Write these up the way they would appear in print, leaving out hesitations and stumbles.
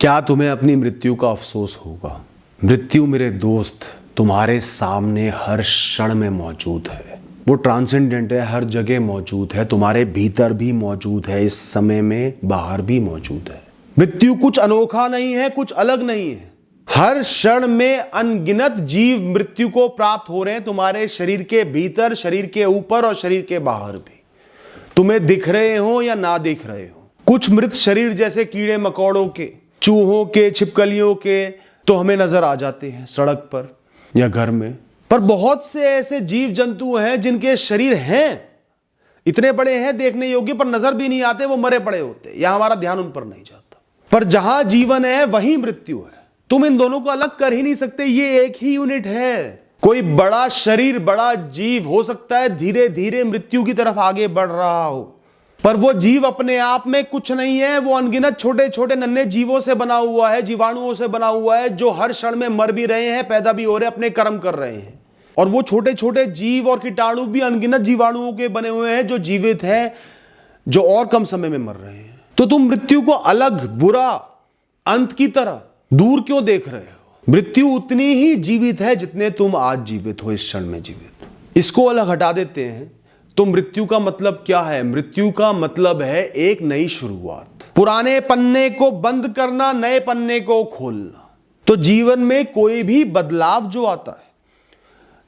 क्या तुम्हें अपनी मृत्यु का अफसोस होगा? मृत्यु मेरे दोस्त तुम्हारे सामने हर क्षण में मौजूद है। वो ट्रांसेंडेंट है, हर जगह मौजूद है, तुम्हारे भीतर भी मौजूद है, इस समय में बाहर भी मौजूद है। मृत्यु कुछ अनोखा नहीं है, कुछ अलग नहीं है। हर क्षण में अनगिनत जीव मृत्यु को प्राप्त हो रहे हैं, तुम्हारे शरीर के भीतर, शरीर के ऊपर और शरीर के बाहर भी। तुम्हें दिख रहे हो या ना दिख रहे हो। कुछ मृत शरीर जैसे कीड़े मकोड़ों के, चूहों के, छिपकलियों के तो हमें नजर आ जाते हैं सड़क पर या घर में, पर बहुत से ऐसे जीव जंतु हैं जिनके शरीर हैं, इतने बड़े हैं देखने योग्य, पर नजर भी नहीं आते, वो मरे पड़े होते, या हमारा ध्यान उन पर नहीं जाता। पर जहां जीवन है वहीं मृत्यु है। तुम इन दोनों को अलग कर ही नहीं सकते, ये एक ही यूनिट है। कोई बड़ा शरीर, बड़ा जीव हो सकता है धीरे धीरे मृत्यु की तरफ आगे बढ़ रहा हो, पर वो जीव अपने आप में कुछ नहीं है। वो अनगिनत छोटे छोटे नन्हे जीवों से बना हुआ है, जीवाणुओं से बना हुआ है, जो हर क्षण में मर भी रहे हैं, पैदा भी हो रहे हैं, अपने कर्म कर रहे हैं। और वो छोटे छोटे जीव और कीटाणु भी अनगिनत जीवाणुओं के बने हुए हैं, जो जीवित हैं, जो और कम समय में मर रहे हैं। तो तुम मृत्यु को अलग, बुरा, अंत की तरह दूर क्यों देख रहे हो? मृत्यु उतनी ही जीवित है जितने तुम आज जीवित हो, इस क्षण में जीवित। इसको अलग हटा देते हैं तो मृत्यु का मतलब क्या है? मृत्यु का मतलब है एक नई शुरुआत, पुराने पन्ने को बंद करना, नए पन्ने को खोलना। तो जीवन में कोई भी बदलाव जो आता है,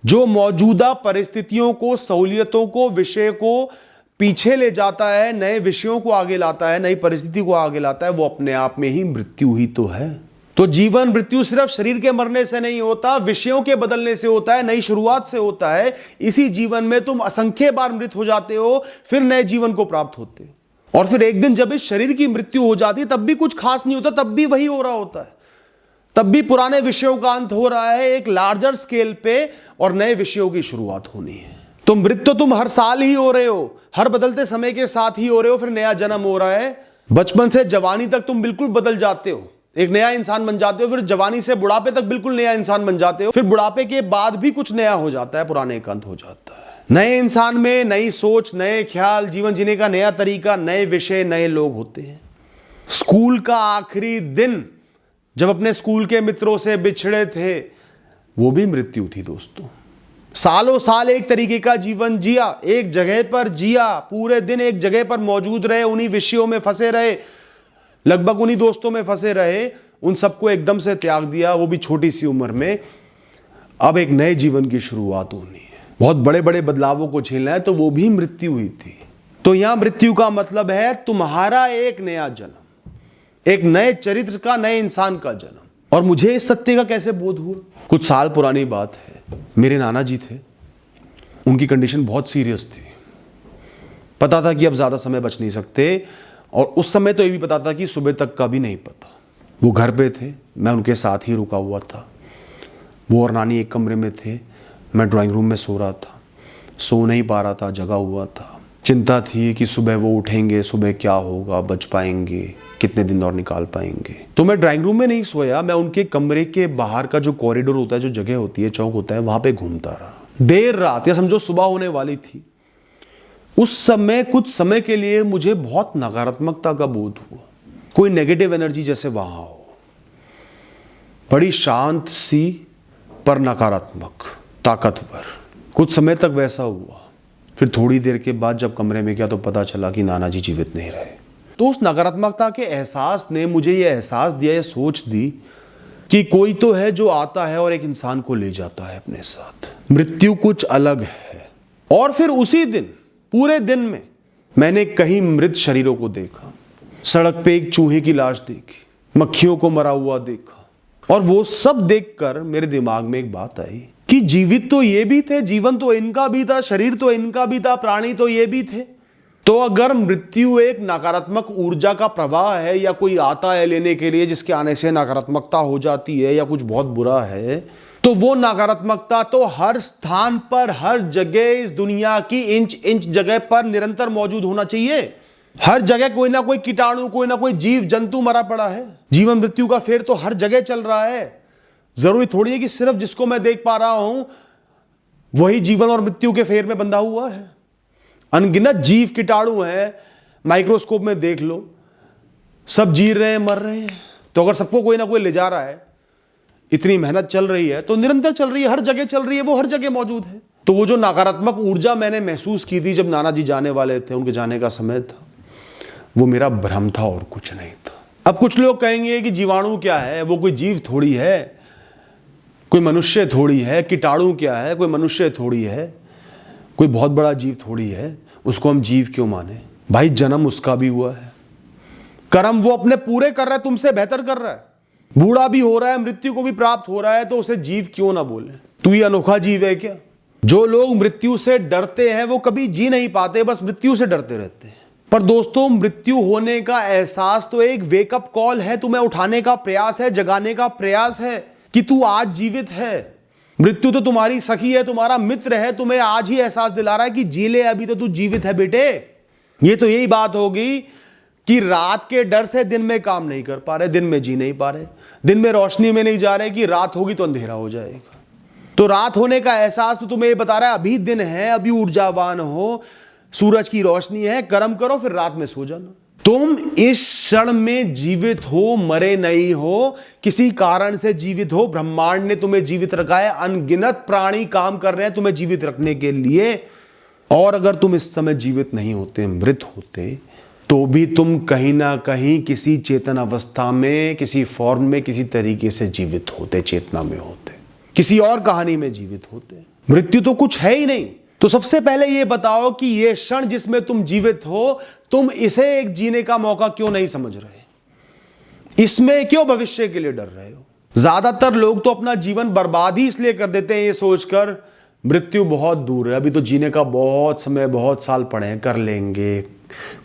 जो मौजूदा परिस्थितियों को, सहूलियतों को, विषय को पीछे ले जाता है, नए विषयों को आगे लाता है, नई परिस्थिति को आगे लाता है, वो अपने आप में ही मृत्यु ही तो है। तो जीवन, मृत्यु सिर्फ शरीर के मरने से नहीं होता, विषयों के बदलने से होता है, नई शुरुआत से होता है। इसी जीवन में तुम असंख्य बार मृत हो जाते हो, फिर नए जीवन को प्राप्त होते हो। और फिर एक दिन जब इस शरीर की मृत्यु हो जाती है, तब भी कुछ खास नहीं होता, तब भी वही हो रहा होता है, तब भी पुराने विषयों का अंत हो रहा है एक लार्जर स्केल पे, और नए विषयों की शुरुआत होनी है। तो मृत तो तुम हर साल ही हो रहे हो, हर बदलते समय के साथ ही हो रहे हो, फिर नया जन्म हो रहा है। बचपन से जवानी तक तुम बिल्कुल बदल जाते हो, एक नया इंसान बन जाते हो, फिर जवानी से बुढ़ापे तक बिल्कुल नया इंसान बन जाते हो, फिर बुढ़ापे के बाद भी कुछ नया हो जाता है, पुराने का अंत हो जाता है। नए इंसान में नई सोच, नए ख्याल, जीवन जीने का नया तरीका, नए विषय, नए लोग होते हैं। स्कूल का आखिरी दिन जब अपने स्कूल के मित्रों से बिछड़े थे, वो भी मृत्यु थी दोस्तों। सालों साल एक तरीके का जीवन जिया, एक जगह पर जिया, पूरे दिन एक जगह पर मौजूद रहे, उन्हीं विषयों में फंसे रहे, लगभग उन्हीं दोस्तों में फंसे रहे, उन सबको एकदम से त्याग दिया, वो भी छोटी सी उम्र में। अब एक नए जीवन की शुरुआत होनी है, बहुत बड़े बड़े बदलावों को झेलना है, तो वो भी मृत्यु हुई थी। तो यहां मृत्यु का मतलब है तुम्हारा एक नया जन्म, एक नए चरित्र का, नए इंसान का जन्म। और मुझे इस सत्य का कैसे बोध हुआ? कुछ साल पुरानी बात है, मेरे नाना जी थे, उनकी कंडीशन बहुत सीरियस थी। पता था कि अब ज्यादा समय बच नहीं सकते, और उस समय तो ये भी पता था कि सुबह तक का भी नहीं पता। वो घर पे थे, मैं उनके साथ ही रुका हुआ था। वो और नानी एक कमरे में थे, मैं ड्राइंग रूम में सो रहा था, सो नहीं पा रहा था, जगा हुआ था। चिंता थी कि सुबह वो उठेंगे, सुबह क्या होगा, बच पाएंगे, कितने दिन और निकाल पाएंगे। तो मैं ड्राइंग रूम में नहीं सोया, मैं उनके कमरे के बाहर का जो कॉरिडोर होता है, जो जगह होती है, चौक होता है, वहां पे घूमता रहा। देर रात, या समझो सुबह होने वाली थी। उस समय कुछ समय के लिए मुझे बहुत नकारात्मकता का बोध हुआ, कोई नेगेटिव एनर्जी जैसे वहां हो, बड़ी शांत सी पर नकारात्मक, ताकतवर। कुछ समय तक वैसा हुआ। फिर थोड़ी देर के बाद जब कमरे में गया तो पता चला कि नाना जी जीवित नहीं रहे। तो उस नकारात्मकता के एहसास ने मुझे यह एहसास दिया, यह सोच दी कि कोई तो है जो आता है और एक इंसान को ले जाता है अपने साथ। मृत्यु कुछ अलग है। और फिर उसी दिन, पूरे दिन में मैंने कई मृत शरीरों को देखा। सड़क पे एक चूहे की लाश देखी, मक्खियों को मरा हुआ देखा, और वो सब देखकर मेरे दिमाग में एक बात आई कि जीवित तो ये भी थे, जीवन तो इनका भी था, शरीर तो इनका भी था, प्राणी तो ये भी थे। तो अगर मृत्यु एक नकारात्मक ऊर्जा का प्रवाह है, या कोई आता है लेने के लिए जिसके आने से नकारात्मकता हो जाती है, या कुछ बहुत बुरा है, तो वो नकारात्मकता तो हर स्थान पर, हर जगह, इस दुनिया की इंच इंच जगह पर निरंतर मौजूद होना चाहिए। हर जगह कोई ना कोई कीटाणु, कोई ना कोई जीव जंतु मरा पड़ा है। जीवन मृत्यु का फेर तो हर जगह चल रहा है। जरूरी थोड़ी है कि सिर्फ जिसको मैं देख पा रहा हूं वही जीवन और मृत्यु के फेर में बंधा हुआ है। अनगिनत जीव कीटाणु हैं, माइक्रोस्कोप में देख लो, सब जी रहे हैं, मर रहे हैं। तो अगर सबको कोई ना कोई ले जा रहा है, इतनी मेहनत चल रही है, तो निरंतर चल रही है, हर जगह चल रही है, वो हर जगह मौजूद है। तो वो जो नकारात्मक ऊर्जा मैंने महसूस की थी जब नाना जी जाने वाले थे, उनके जाने का समय था, वो मेरा भ्रम था और कुछ नहीं था। अब कुछ लोग कहेंगे कि जीवाणु क्या है, वो कोई जीव थोड़ी है, कोई मनुष्य थोड़ी है, कीटाणु क्या है, कोई मनुष्य थोड़ी है, कोई बहुत बड़ा जीव थोड़ी है, उसको हम जीव क्यों माने। भाई जन्म उसका भी हुआ है, कर्म वो अपने पूरे कर रहा है, तुमसे बेहतर कर रहा है, बूढ़ा भी हो रहा है, मृत्यु को भी प्राप्त हो रहा है, तो उसे जीव क्यों ना बोले। तू ये अनोखा जीव है क्या। जो लोग मृत्यु से डरते हैं वो कभी जी नहीं पाते, बस मृत्यु से डरते रहते हैं। पर दोस्तों, मृत्यु होने का एहसास तो एक वेकअप कॉल है, तुम्हें उठाने का प्रयास है, जगाने का प्रयास है कि तू आज जीवित है। मृत्यु तो तुम्हारी सखी है, तुम्हारा मित्र है, तुम्हें आज ही एहसास दिला रहा है कि जी ले, अभी तो तू जीवित है बेटे। ये तो यही बात होगी कि रात के डर से दिन में काम नहीं कर पा रहे, दिन में जी नहीं पा रहे, दिन में रोशनी में नहीं जा रहे कि रात होगी तो अंधेरा हो जाएगा। तो रात होने का एहसास तो तुम्हें ये बता रहा है अभी दिन है, अभी ऊर्जावान हो, सूरज की रोशनी है, कर्म करो, फिर रात में सो जाना। तुम इस क्षण में जीवित हो, मरे नहीं हो, किसी कारण से जीवित हो। ब्रह्मांड ने तुम्हें जीवित रखा है, अनगिनत प्राणी काम कर रहे हैं तुम्हें जीवित रखने के लिए। और अगर तुम इस समय जीवित नहीं होते, मृत होते, तो भी तुम कहीं ना कहीं किसी चेतन अवस्था में, किसी फॉर्म में, किसी तरीके से जीवित होते, चेतना में होते, किसी और कहानी में जीवित होते। मृत्यु तो कुछ है ही नहीं। तो सबसे पहले ये बताओ कि ये क्षण जिसमें तुम जीवित हो, तुम इसे एक जीने का मौका क्यों नहीं समझ रहे, इसमें क्यों भविष्य के लिए डर रहे हो। ज्यादातर लोग तो अपना जीवन बर्बाद ही इसलिए कर देते हैं ये सोचकर मृत्यु बहुत दूर है, अभी तो जीने का बहुत समय, बहुत साल पड़े हैं, कर लेंगे,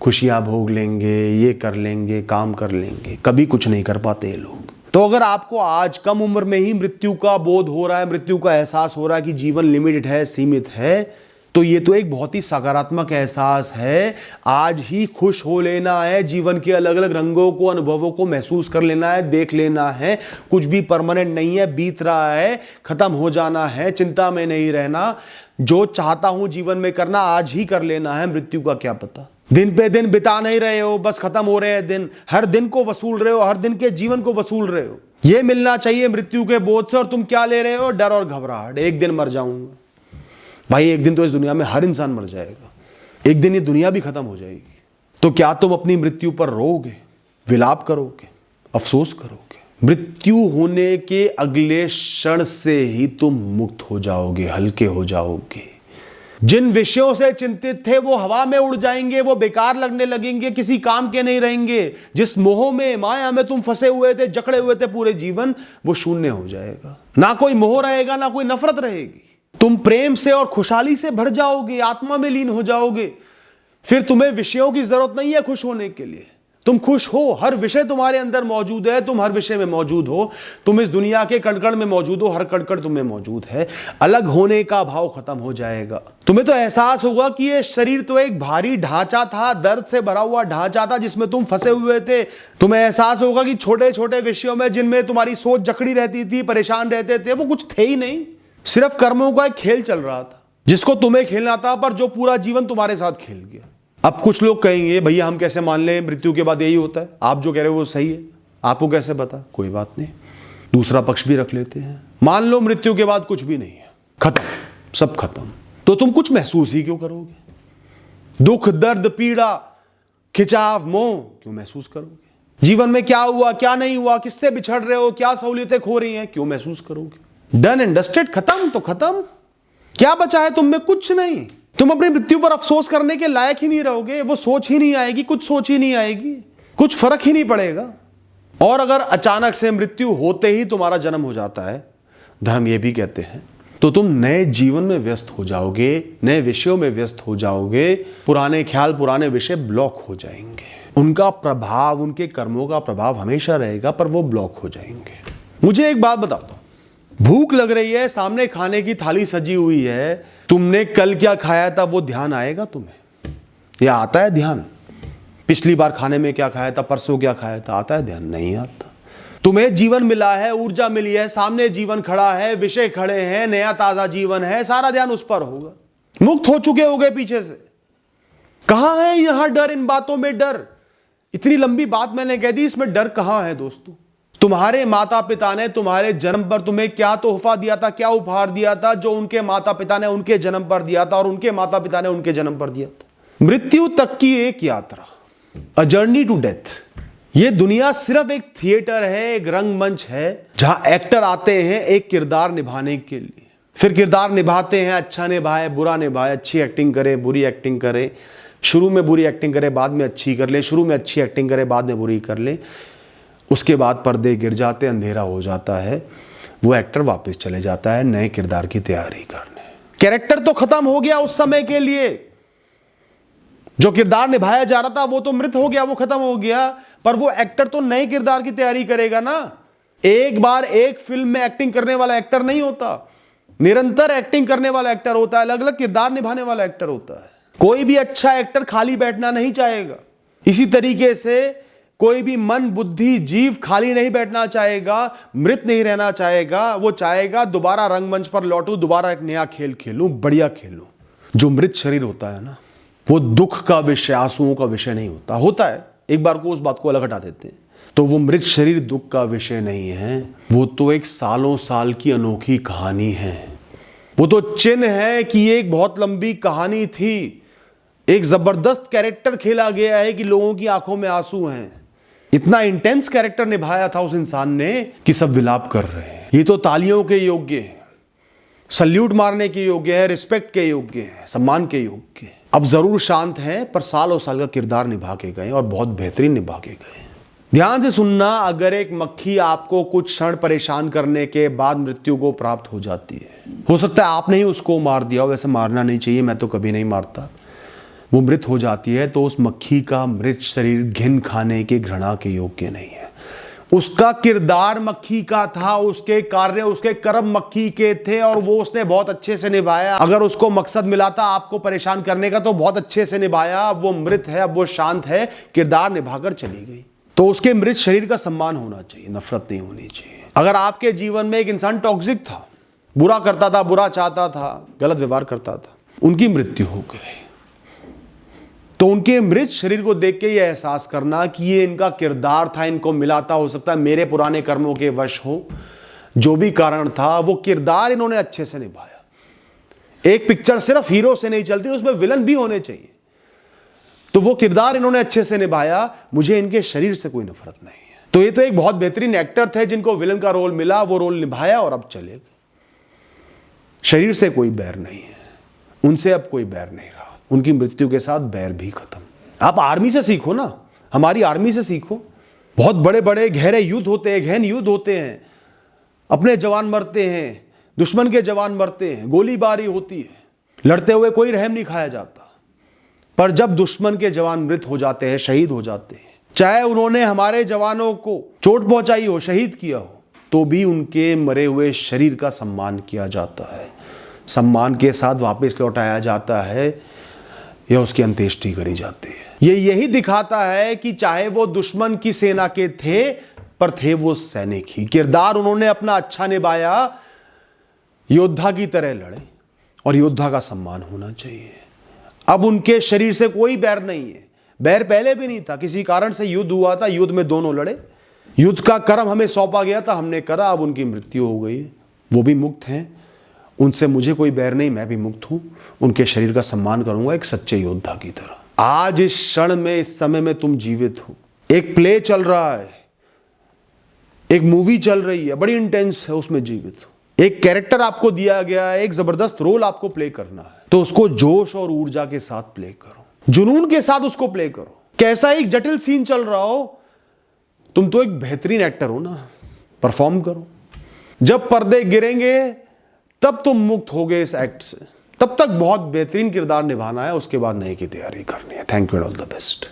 खुशियां भोग लेंगे, ये कर लेंगे, काम कर लेंगे। कभी कुछ नहीं कर पाते ये लोग। तो अगर आपको आज कम उम्र में ही मृत्यु का बोध हो रहा है, मृत्यु का एहसास हो रहा है कि जीवन लिमिटेड है, सीमित है, तो ये तो एक बहुत ही सकारात्मक एहसास है। आज ही खुश हो लेना है, जीवन के अलग अलग रंगों को, अनुभवों को महसूस कर लेना है, देख लेना है। कुछ भी परमानेंट नहीं है, बीत रहा है, खत्म हो जाना है, चिंता में नहीं रहना। जो चाहता हूं जीवन में करना आज ही कर लेना है, मृत्यु का क्या पता। दिन पे दिन बिता नहीं रहे हो, बस खत्म हो रहे हैं दिन, हर दिन को वसूल रहे हो, हर दिन के जीवन को वसूल रहे हो। ये मिलना चाहिए मृत्यु के बोध से, और तुम क्या ले रहे हो, डर और घबराहट। एक दिन मर जाऊंगा। भाई एक दिन तो इस दुनिया में हर इंसान मर जाएगा, एक दिन ये दुनिया भी खत्म हो जाएगी। तो क्या तुम अपनी मृत्यु पर रोओगे, विलाप करोगे, अफसोस करोगे? मृत्यु होने के अगले क्षण से ही तुम मुक्त हो जाओगे, हल्के हो जाओगे। जिन विषयों से चिंतित थे वो हवा में उड़ जाएंगे, वो बेकार लगने लगेंगे, किसी काम के नहीं रहेंगे। जिस मोह में, माया में तुम फंसे हुए थे, जकड़े हुए थे पूरे जीवन, वो शून्य हो जाएगा। ना कोई मोह रहेगा, ना कोई नफरत रहेगी। तुम प्रेम से और खुशहाली से भर जाओगे, आत्मा में लीन हो जाओगे। फिर तुम्हें विषयों की जरूरत नहीं है खुश होने के लिए। तुम खुश हो, हर विषय तुम्हारे अंदर मौजूद है, तुम हर विषय में मौजूद हो, तुम इस दुनिया के कण-कण में मौजूद हो, हर कण-कण तुम्हें मौजूद है। अलग होने का भाव खत्म हो जाएगा। तुम्हें तो एहसास होगा कि ये शरीर तो एक भारी ढांचा था, दर्द से भरा हुआ ढांचा था जिसमें तुम फंसे हुए थे। तुम्हें एहसास होगा कि छोटे छोटे विषयों में जिनमें तुम्हारी सोच जकड़ी रहती थी, परेशान रहते थे, वो कुछ थे ही नहीं। सिर्फ कर्मों का एक खेल चल रहा था जिसको तुम्हें खेलना था, पर जो पूरा जीवन तुम्हारे साथ खेल गया। अब कुछ लोग कहेंगे भैया हम कैसे मान लें मृत्यु के बाद यही होता है, आप जो कह रहे हो वो सही है, आपको कैसे पता? कोई बात नहीं, दूसरा पक्ष भी रख लेते हैं। मान लो मृत्यु के बाद कुछ भी नहीं है, खत्म, सब खत्म, तो तुम कुछ महसूस ही क्यों करोगे? दुख, दर्द, पीड़ा, खिंचाव, मोह क्यों महसूस करोगे? जीवन में क्या हुआ, क्या नहीं हुआ, किससे बिछड़ रहे हो, क्या सहूलियतें खो रही हैं, क्यों महसूस करोगे? डन एंड डस्टेड, खत्म तो खत्म। क्या बचा है तुम में? कुछ नहीं। तुम अपनी मृत्यु पर अफसोस करने के लायक ही नहीं रहोगे, वो सोच ही नहीं आएगी, कुछ सोच ही नहीं आएगी, कुछ फर्क ही नहीं पड़ेगा। और अगर अचानक से मृत्यु होते ही तुम्हारा जन्म हो जाता है, धर्म ये भी कहते हैं, तो तुम नए जीवन में व्यस्त हो जाओगे, नए विषयों में व्यस्त हो जाओगे। पुराने ख्याल, पुराने विषय ब्लॉक हो जाएंगे। उनका प्रभाव, उनके कर्मों का प्रभाव हमेशा रहेगा, पर वो ब्लॉक हो जाएंगे। मुझे एक बात बता दो, भूख लग रही है, सामने खाने की थाली सजी हुई है, तुमने कल क्या खाया था वो ध्यान आएगा तुम्हें? या आता है ध्यान? पिछली बार खाने में क्या खाया था, परसों क्या खाया था, आता है ध्यान? नहीं आता। तुम्हें जीवन मिला है, ऊर्जा मिली है, सामने जीवन खड़ा है, विषय खड़े हैं, नया ताजा जीवन है, सारा ध्यान उस पर होगा। मुक्त हो चुके होगे पीछे से। कहां है यहां डर? इन बातों में डर? इतनी लंबी बात मैंने कह दी, इसमें डर कहां है दोस्तों? तुम्हारे माता पिता ने तुम्हारे जन्म पर तुम्हें क्या तोहफा दिया था, क्या उपहार दिया था, जो उनके माता पिता ने उनके जन्म पर दिया था और उनके माता पिता ने उनके जन्म पर दिया था। मृत्यु तक की एक यात्रा, अ जर्नी टू डेथ। ये दुनिया सिर्फ एक थिएटर है, एक रंगमंच है, जहां एक्टर आते हैं एक किरदार निभाने के लिए, फिर किरदार निभाते हैं, अच्छा निभाए, बुरा निभाए, अच्छी एक्टिंग करे, बुरी एक्टिंग करे, शुरू में बुरी एक्टिंग करे, बाद में अच्छी कर ले, शुरू में अच्छी एक्टिंग करे, बाद में बुरी कर ले, उसके बाद पर्दे गिर जाते, अंधेरा हो जाता है, वो एक्टर वापस चले जाता है नए किरदार की तैयारी करने। कैरेक्टर तो खत्म हो गया उस समय के लिए, जो किरदार निभाया जा रहा था वो तो मृत हो गया, वो खत्म हो गया, पर वो एक्टर तो नए किरदार की तैयारी करेगा ना। एक बार एक फिल्म में एक्टिंग करने वाला एक्टर नहीं होता, निरंतर एक्टिंग करने वाला एक्टर होता है, अलग अलग किरदार निभाने वाला एक्टर होता है। कोई भी अच्छा एक्टर खाली बैठना नहीं चाहेगा। इसी तरीके से कोई भी मन, बुद्धि, जीव खाली नहीं बैठना चाहेगा, मृत नहीं रहना चाहेगा। वो चाहेगा दोबारा रंगमंच पर लौटूं, दोबारा एक नया खेल खेलूं, बढ़िया खेलूं। जो मृत शरीर होता है ना, वो दुख का विषय, आंसुओं का विषय नहीं होता। होता है, एक बार को उस बात को अलग हटा देते हैं, तो वो मृत शरीर दुख का विषय नहीं है। वो तो एक सालों साल की अनोखी कहानी है। वो तो चिन्ह है कि एक बहुत लंबी कहानी थी, एक जबरदस्त कैरेक्टर खेला गया है कि लोगों की आंखों में आंसू हैं। इतना इंटेंस कैरेक्टर निभाया था उस इंसान ने कि सब विलाप कर रहे हैं। ये तो तालियों के योग्य है, सल्यूट मारने के योग्य है, रिस्पेक्ट के योग्य है, सम्मान के योग्य है। अब जरूर शांत है, पर साल और साल का किरदार निभा के गए और बहुत बेहतरीन निभा के गए। ध्यान से सुनना, अगर एक मक्खी आपको कुछ क्षण परेशान करने के बाद मृत्यु को प्राप्त हो जाती है, हो सकता है आपने ही उसको मार दिया हो, वैसे मारना नहीं चाहिए, मैं तो कभी नहीं मारता। वो मृत हो जाती है तो उस मक्खी का मृत शरीर घिन खाने के, घृणा के योग्य नहीं है। उसका किरदार मक्खी का था, उसके कार्य, उसके कर्म मक्खी के थे और वो उसने बहुत अच्छे से निभाया। अगर उसको मकसद मिला था आपको परेशान करने का तो बहुत अच्छे से निभाया। अब वो मृत है, अब वो शांत है, किरदार निभाकर चली गई। तो उसके मृत शरीर का सम्मान होना चाहिए, नफरत नहीं होनी चाहिए। अगर आपके जीवन में एक इंसान टॉक्सिक था, बुरा करता था, बुरा चाहता था, गलत व्यवहार करता था, उनकी मृत्यु हो गई, तो उनके मृत शरीर को देख के ये एहसास करना कि ये इनका किरदार था, इनको मिला था, हो सकता है मेरे पुराने कर्मों के वश हो, जो भी कारण था, वो किरदार इन्होंने अच्छे से निभाया। एक पिक्चर सिर्फ हीरो से नहीं चलती, उसमें विलन भी होने चाहिए। तो वो किरदार इन्होंने अच्छे से निभाया, मुझे इनके शरीर से कोई नफरत नहीं है। तो ये तो एक बहुत बेहतरीन एक्टर थे जिनको विलन का रोल मिला, वो रोल निभाया और अब चले गए। शरीर से कोई बैर नहीं है, उनसे अब कोई बैर नहीं रहा, उनकी मृत्यु के साथ बैर भी खत्म। आप आर्मी से सीखो ना, हमारी आर्मी से सीखो। बहुत बड़े बड़े गहरे युद्ध होते हैं, गहन युद्ध होते हैं, अपने जवान मरते हैं, दुश्मन के जवान मरते हैं, गोलीबारी होती है, लड़ते हुए कोई रहम नहीं खाया जाता। पर जब दुश्मन के जवान मृत हो जाते हैं, शहीद हो जाते हैं, चाहे उन्होंने हमारे जवानों को चोट पहुंचाई हो, शहीद किया हो, तो भी उनके मरे हुए शरीर का सम्मान किया जाता है, सम्मान के साथ वापस लौटाया जाता है या उसकी अंत्येष्टि करी जाती है। ये यही दिखाता है कि चाहे वो दुश्मन की सेना के थे, पर थे वो सैनिक ही। किरदार उन्होंने अपना अच्छा निभाया, योद्धा की तरह लड़े और योद्धा का सम्मान होना चाहिए। अब उनके शरीर से कोई बैर नहीं है, बैर पहले भी नहीं था, किसी कारण से युद्ध हुआ था, युद्ध में दोनों लड़े, युद्ध का कर्म हमें सौंपा गया था, हमने करा, अब उनकी मृत्यु हो गई, वो भी मुक्त हैं, उनसे मुझे कोई बैर नहीं, मैं भी मुक्त हूं, उनके शरीर का सम्मान करूंगा एक सच्चे योद्धा की तरह। आज इस क्षण में, इस समय में तुम जीवित हो, एक प्ले चल रहा है, एक मूवी चल रही है, बड़ी इंटेंस है, उसमें जीवित हो, एक कैरेक्टर आपको दिया गया है, एक जबरदस्त रोल आपको प्ले करना है, तो उसको जोश और ऊर्जा के साथ प्ले करो, जुनून के साथ उसको प्ले करो। कैसा एक जटिल सीन चल रहा हो, तुम तो एक बेहतरीन एक्टर हो ना, परफॉर्म करो। जब पर्दे गिरेंगे तब तुम मुक्त होगे इस एक्ट से, तब तक बहुत बेहतरीन किरदार निभाना है, उसके बाद नए की तैयारी करनी है। Thank you and all the best.